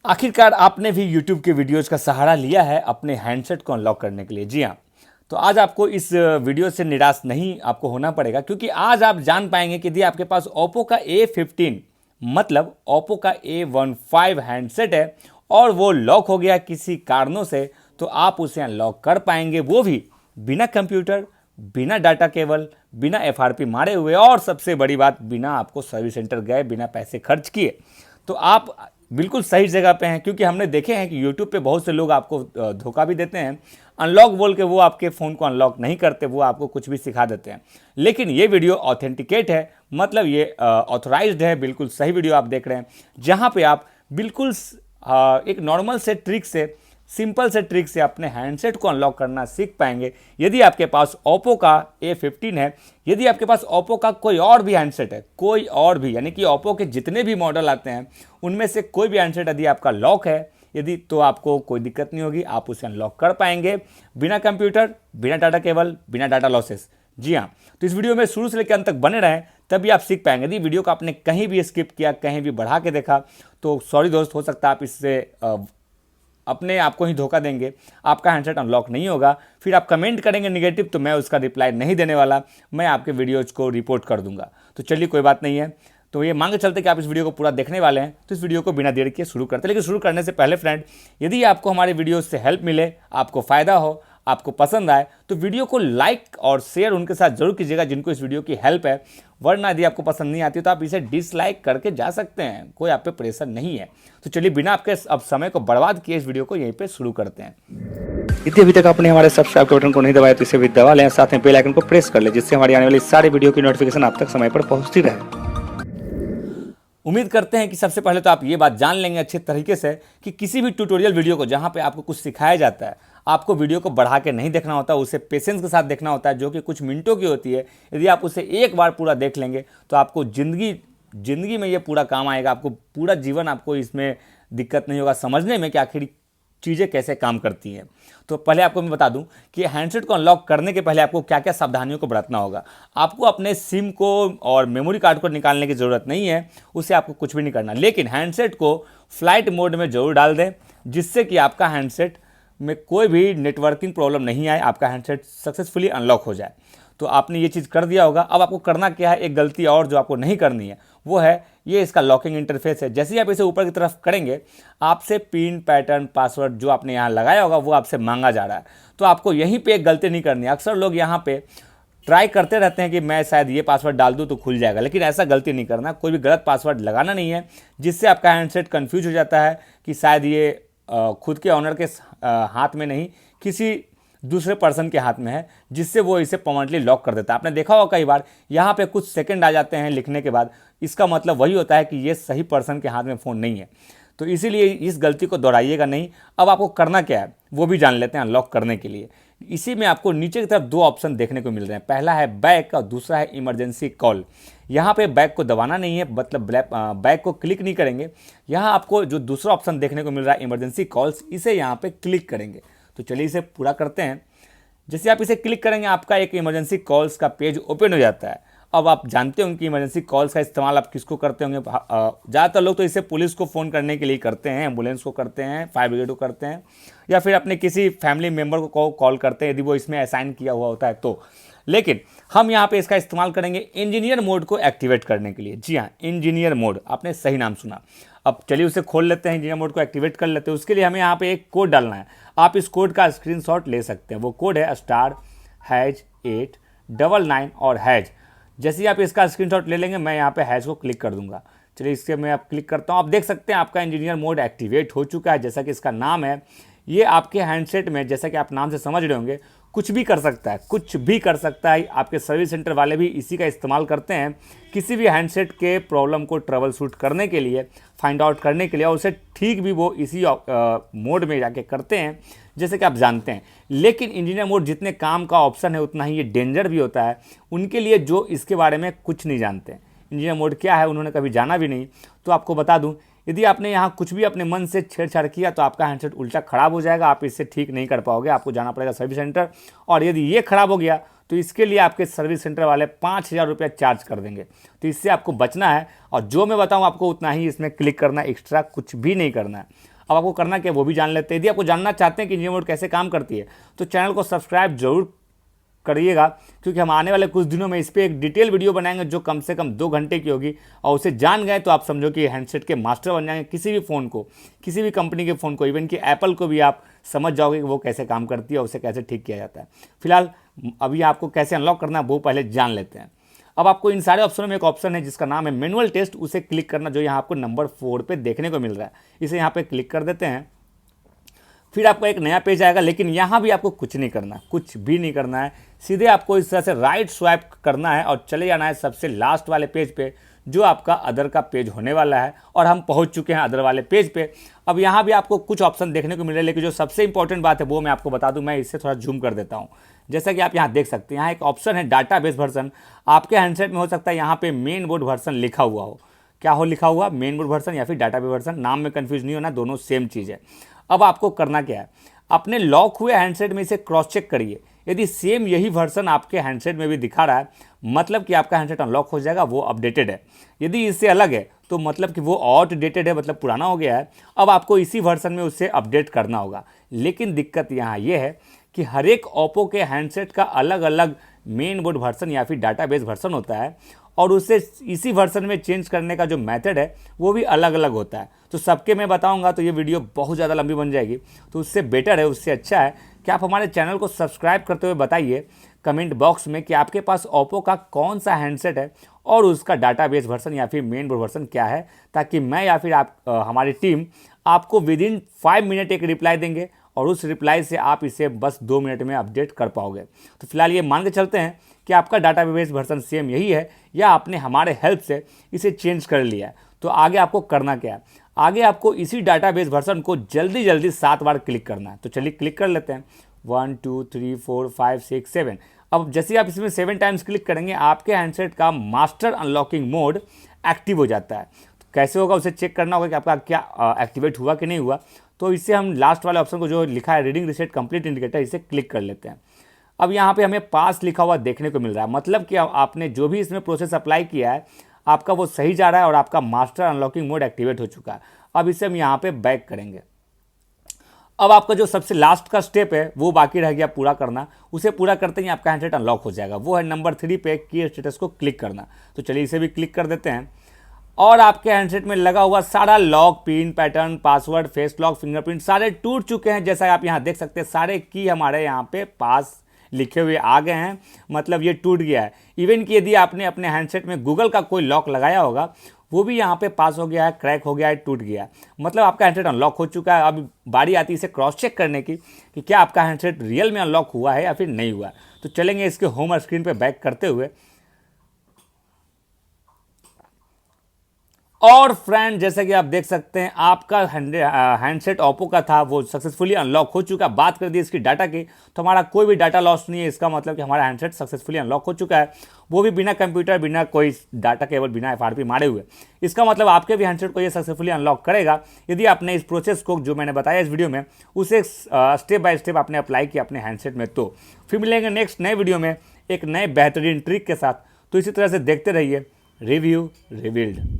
आखिरकार आपने भी YouTube के वीडियोज़ का सहारा लिया है अपने हैंडसेट को अनलॉक करने के लिए। जी हाँ, तो आज आपको इस वीडियो से निराश नहीं आपको होना पड़ेगा, क्योंकि आज आप जान पाएंगे कि यदि आपके पास Oppo का A15 मतलब Oppo का A15 हैंडसेट है और वो लॉक हो गया किसी कारणों से, तो आप उसे अनलॉक कर पाएंगे, वो भी बिना कंप्यूटर, बिना डाटा केबल, बिना FRP मारे हुए, और सबसे बड़ी बात बिना आपको सर्विस सेंटर गए, बिना पैसे खर्च किए। तो आप बिल्कुल सही जगह पे हैं, क्योंकि हमने देखे हैं कि YouTube पे बहुत से लोग आपको धोखा भी देते हैं। अनलॉक बोल के वो आपके फ़ोन को अनलॉक नहीं करते, वो आपको कुछ भी सिखा देते हैं। लेकिन ये वीडियो ऑथेंटिकेट है, मतलब ये ऑथराइज्ड है, बिल्कुल सही वीडियो आप देख रहे हैं, जहाँ पे आप बिल्कुल एक नॉर्मल से ट्रिक से, सिंपल से ट्रिक से अपने हैंडसेट को अनलॉक करना सीख पाएंगे। यदि आपके पास Oppo का A15 है, यदि आपके पास Oppo का कोई और भी हैंडसेट है, कोई और भी, यानी कि Oppo के जितने भी मॉडल आते हैं उनमें से कोई भी हैंडसेट यदि आपका लॉक है, यदि, तो आपको कोई दिक्कत नहीं होगी, आप उसे अनलॉक कर पाएंगे बिना कंप्यूटर, बिना डाटा केबल, बिना डाटा लॉसेस। जी हाँ, तो इस वीडियो में शुरू से लेकर अंत तक बने रहें, तभी आप सीख पाएंगे। यदि वीडियो को आपने कहीं भी स्किप किया, कहीं भी बढ़ा के देखा, तो सॉरी दोस्त, हो सकता है आप इससे अपने आप को ही धोखा देंगे, आपका हैंडसेट अनलॉक नहीं होगा, फिर आप कमेंट करेंगे नेगेटिव, तो मैं उसका रिप्लाई नहीं देने वाला, मैं आपके वीडियोज़ को रिपोर्ट कर दूंगा। तो चलिए, कोई बात नहीं है, तो ये मांग चलते कि आप इस वीडियो को पूरा देखने वाले हैं, तो इस वीडियो को बिना देर के शुरू करते हैं। लेकिन शुरू करने से पहले फ्रेंड, यदि आपको हमारे वीडियो से हेल्प मिले, आपको फ़ायदा हो, आपको पसंद आए, तो वीडियो को लाइक और शेयर उनके साथ जरूर कीजिएगा जिनको इस वीडियो की हेल्प है। वरना यदि आपको पसंद नहीं आती तो आप इसे डिसलाइक करके जा सकते हैं, कोई आप पे प्रेशर नहीं है। तो चलिए, बिना आपके अब समय को बर्बाद किए इस वीडियो को यहीं पे शुरू करते हैं। यदि अभी तक आपने हमारे सब्सक्राइब के बटन को नहीं दबाया तो इसे भी दबा लें, साथ में बेल आइकन को प्रेस कर लें, जिससे हमारी आने वाली सारी वीडियो की नोटिफिकेशन आप तक समय पर पहुंचती रहे। उम्मीद करते हैं कि सबसे पहले तो आप ये बात जान लेंगे अच्छे तरीके से कि किसी भी ट्यूटोरियल वीडियो को जहाँ पे आपको कुछ सिखाया जाता है, आपको वीडियो को बढ़ा के नहीं देखना होता, उसे पेशेंस के साथ देखना होता है, जो कि कुछ मिनटों की होती है। यदि आप उसे एक बार पूरा देख लेंगे तो आपको ज़िंदगी में ये पूरा काम आएगा, आपको पूरा जीवन, आपको इसमें दिक्कत नहीं होगा समझने में कि आखिर चीज़ें कैसे काम करती हैं। तो पहले आपको मैं बता दूं कि हैंडसेट को अनलॉक करने के पहले आपको क्या क्या सावधानियों को बरतना होगा। आपको अपने सिम को और मेमोरी कार्ड को निकालने की ज़रूरत नहीं है, उसे आपको कुछ भी नहीं करना। लेकिन हैंडसेट को फ्लाइट मोड में ज़रूर डाल दें, जिससे कि आपका हैंडसेट में कोई भी नेटवर्किंग प्रॉब्लम नहीं आए, आपका हैंडसेट सक्सेसफुली अनलॉक हो जाए। तो आपने ये चीज़ कर दिया होगा। अब आपको करना क्या है, एक गलती और जो आपको नहीं करनी है वो है ये इसका लॉकिंग इंटरफेस है। जैसे ही आप इसे ऊपर की तरफ करेंगे, आपसे पिन, पैटर्न, पासवर्ड जो आपने यहाँ लगाया होगा वो आपसे मांगा जा रहा है। तो आपको यहीं पे एक गलती नहीं करनी है। अक्सर लोग यहाँ पे ट्राई करते रहते हैं कि मैं शायद ये पासवर्ड डाल दूँ तो खुल जाएगा, लेकिन ऐसा गलती नहीं करना। कोई भी गलत पासवर्ड लगाना नहीं है, जिससे आपका हैंडसेट कन्फ्यूज हो जाता है कि शायद ये खुद के ऑनर के हाथ में नहीं, किसी दूसरे पर्सन के हाथ में है, जिससे वो इसे परमानेंटली लॉक कर देता है। आपने देखा होगा कई बार यहाँ पे कुछ सेकंड आ जाते हैं लिखने के बाद, इसका मतलब वही होता है कि ये सही पर्सन के हाथ में फ़ोन नहीं है। तो इसीलिए इस गलती को दोहराइएगा नहीं। अब आपको करना क्या है वो भी जान लेते हैं अनलॉक करने के लिए। इसी में आपको नीचे की तरफ दो ऑप्शन देखने को मिल रहे हैं, पहला है बैक और दूसरा है इमरजेंसी कॉल। यहाँ पे बैक को दबाना नहीं है, मतलब बैक को क्लिक नहीं करेंगे। यहाँ आपको जो दूसरा ऑप्शन देखने को मिल रहा है इमरजेंसी कॉल्स, इसे यहाँ पे क्लिक करेंगे। तो चलिए इसे पूरा करते हैं। जैसे आप इसे क्लिक करेंगे, आपका एक इमरजेंसी कॉल्स का पेज ओपन हो जाता है। अब आप जानते होंगे कि इमरजेंसी कॉल्स का इस्तेमाल आप किसको करते होंगे। ज़्यादातर लोग तो इसे पुलिस को फ़ोन करने के लिए करते हैं, एम्बुलेंस को करते हैं, फायर ब्रिगेड को करते हैं, या फिर अपने किसी फैमिली मेम्बर को कॉल करते हैं यदि वो इसमें असाइन किया हुआ होता है तो। लेकिन हम यहाँ पे इसका इस्तेमाल करेंगे इंजीनियर मोड को एक्टिवेट करने के लिए। जी हाँ, इंजीनियर मोड, आपने सही नाम सुना। अब चलिए उसे खोल लेते हैं, इंजीनियर मोड को एक्टिवेट कर लेते हैं। उसके लिए हमें यहाँ पे एक कोड डालना है। आप इस कोड का स्क्रीनशॉट ले सकते हैं। वो कोड है *#899 और हैज। जैसे ही आप इसका स्क्रीनशॉट ले लेंगे, मैं यहाँ पे हैज को क्लिक कर दूंगा। चलिए इसके मैं आप क्लिक करता हूँ। आप देख सकते हैं आपका इंजीनियर मोड एक्टिवेट हो चुका है। जैसा कि इसका नाम है, ये आपके हैंडसेट में, जैसा कि आप नाम से समझ रहे होंगे, कुछ भी कर सकता है, कुछ भी कर सकता है। आपके सर्विस सेंटर वाले भी इसी का इस्तेमाल करते हैं किसी भी हैंडसेट के प्रॉब्लम को ट्रबल शूट करने के लिए, फाइंड आउट करने के लिए, और उसे ठीक भी वो इसी मोड में जाके करते हैं, जैसे कि आप जानते हैं। लेकिन इंजीनियर मोड जितने काम का ऑप्शन है उतना ही ये डेंजर भी होता है उनके लिए जो इसके बारे में कुछ नहीं जानते हैं। इंजीनियर मोड क्या है उन्होंने कभी जाना भी नहीं। तो आपको बता दूं, यदि आपने यहाँ कुछ भी अपने मन से छेड़छाड़ किया तो आपका हैंडसेट उल्टा ख़राब हो जाएगा, आप इसे ठीक नहीं कर पाओगे, आपको जाना पड़ेगा सर्विस सेंटर। और यदि ये ख़राब हो गया तो इसके लिए आपके सर्विस सेंटर वाले 5,000 रुपया चार्ज कर देंगे। तो इससे आपको बचना है, और जो मैं बताऊँ आपको उतना ही इसमें क्लिक करना है, एक्स्ट्रा कुछ भी नहीं करना है। अब आपको करना क्या वो भी जान लेते हैं। यदि आपको जानना चाहते हैं कि इंजीनियर मोड कैसे काम करती है तो चैनल को सब्सक्राइब जरूर करिएगा, क्योंकि हम आने वाले कुछ दिनों में इस पर एक डिटेल वीडियो बनाएंगे जो कम से कम 2 घंटे की होगी, और उसे जान गए तो आप समझो कि हैंडसेट के मास्टर बन जाएंगे। किसी भी फ़ोन को, किसी भी कंपनी के फ़ोन को, इवन कि एप्पल को भी आप समझ जाओगे कि वो कैसे काम करती है और उसे कैसे ठीक किया जाता है। फिलहाल अभी आपको कैसे अनलॉक करना है वो पहले जान लेते हैं। अब आपको इन सारे ऑप्शनों में एक ऑप्शन है जिसका नाम है मैनुअल टेस्ट, उसे क्लिक करना, जो यहाँ आपको नंबर 4 पे देखने को मिल रहा है। इसे यहाँ पे क्लिक कर देते हैं। फिर आपको एक नया पेज आएगा, लेकिन यहाँ भी आपको कुछ नहीं करना, कुछ भी नहीं करना है। सीधे आपको इस तरह से राइट स्वाइप करना है और चले जाना है सबसे लास्ट वाले पेज पे, जो आपका अदर का पेज होने वाला है। और हम पहुँच चुके हैं अदर वाले पेज पे। अब यहाँ भी आपको कुछ ऑप्शन देखने को मिल रहे हैं, लेकिन जो सबसे इंपॉर्टेंट बात है वो मैं आपको बता दूँ। मैं इससे थोड़ा जूम कर देता हूँ। जैसा कि आप यहाँ देख सकते हैं, यहाँ एक ऑप्शन है डाटाबेस वर्जन। आपके हैंडसेट में हो सकता है यहाँ पे मेन बोर्ड वर्जन लिखा हुआ हो। क्या हो लिखा हुआ? मेन बोर्ड वर्जन या फिर डाटाबेस वर्जन। नाम में कंफ्यूज नहीं होना, दोनों सेम चीज़ है। अब आपको करना क्या है, अपने लॉक हुए हैंडसेट में इसे क्रॉस चेक करिए। यदि सेम यही वर्जन आपके हैंडसेट में भी दिखा रहा है, मतलब कि आपका हैंडसेट अनलॉक हो जाएगा, वो अपडेटेड है। यदि इससे अलग है तो मतलब कि वो आउटडेटेड है, मतलब पुराना हो गया है। अब आपको इसी वर्जन में उसे अपडेट करना होगा। लेकिन दिक्कत यहाँ ये है कि हर एक ओप्पो के हैंडसेट का अलग अलग मेन बोर्ड वर्जन या फिर डाटाबेस वर्जन होता है, और उसे इसी वर्जन में चेंज करने का जो मेथड है वो भी अलग अलग होता है। तो सबके मैं बताऊंगा तो ये वीडियो बहुत ज़्यादा लंबी बन जाएगी। तो उससे बेटर है, उससे अच्छा है कि आप हमारे चैनल को सब्सक्राइब करते हुए बताइए कमेंट बॉक्स में कि आपके पास ओप्पो का कौन सा हैंडसेट है और उसका डाटाबेस वर्जन या फिर मेन बोर्ड वर्जन क्या है, ताकि मैं या फिर आप हमारी टीम आपको विदिन 5 मिनट एक रिप्लाई देंगे, और उस रिप्लाई से आप इसे बस 2 मिनट में अपडेट कर पाओगे। तो फिलहाल ये मान के चलते हैं कि आपका डाटाबेस वर्जन सेम यही है, या आपने हमारे हेल्प से इसे चेंज कर लिया है। तो आगे आपको करना क्या है, आगे आपको इसी डाटाबेस वर्जन को जल्दी जल्दी 7 बार क्लिक करना है। तो चलिए क्लिक कर लेते हैं। 1 2 3 4 5 6 7। अब जैसे आप इसमें 7 टाइम्स क्लिक करेंगे, आपके हैंडसेट का मास्टर अनलॉकिंग मोड एक्टिव हो जाता है। तो कैसे होगा उसे चेक करना होगा कि आपका क्या एक्टिवेट हुआ कि नहीं हुआ। तो इससे हम लास्ट वाले ऑप्शन को जो लिखा है रीडिंग रीसेट कंप्लीट इंडिकेटर, इसे क्लिक कर लेते हैं। अब यहाँ पे हमें पास लिखा हुआ देखने को मिल रहा है, मतलब कि आपने जो भी इसमें प्रोसेस अप्लाई किया है आपका वो सही जा रहा है और आपका मास्टर अनलॉकिंग मोड एक्टिवेट हो चुका है। अब इसे हम यहाँ पे बैक करेंगे। अब आपका जो सबसे लास्ट का स्टेप है वो बाकी रह गया पूरा करना। उसे पूरा करते ही आपका हैंडसेट अनलॉक हो जाएगा। वो है नंबर 3 पे की स्टेटस को क्लिक करना। तो चलिए इसे भी क्लिक कर देते हैं, और आपके हैंडसेट में लगा हुआ सारा lock, pin, pattern, password, face lock, fingerprint सारे टूट चुके हैं। जैसा आप यहाँ देख सकते हैं, सारे की हमारे यहाँ पे पास लिखे हुए आ गए हैं, मतलब ये टूट गया है। इवन कि यदि आपने अपने हैंडसेट में गूगल का कोई लॉक लगाया होगा, वो भी यहाँ पे पास हो गया है, क्रैक हो गया है, टूट गया है। मतलब आपका हैंडसेट अनलॉक हो चुका है। अब बारी आती है इसे क्रॉस चेक करने की कि क्या आपका हैंडसेट रियल में अनलॉक हुआ है या फिर नहीं हुआ। तो चलेंगे इसके होम स्क्रीन पे बैक करते हुए, और फ्रेंड जैसा कि आप देख सकते हैं आपका हैंडसेट ओप्पो का था वो सक्सेसफुली अनलॉक हो चुका है। बात कर दी इसकी डाटा की, तो हमारा कोई भी डाटा लॉस नहीं है। इसका मतलब कि हमारा हैंडसेट सक्सेसफुली अनलॉक हो चुका है, वो भी बिना कंप्यूटर, बिना कोई डाटा केबल, बिना FRP मारे हुए। इसका मतलब आपके भी हैंडसेट को ये सक्सेसफुली अनलॉक करेगा यदि आपने इस प्रोसेस को जो मैंने बताया इस वीडियो में उसे स्टेप बाय स्टेप आपने अप्लाई किया अपने हैंडसेट में। तो फिर मिलेंगे नेक्स्ट नए वीडियो में एक नए बेहतरीन ट्रिक के साथ। तो इसी तरह से देखते रहिए रिव्यू रिवील्ड।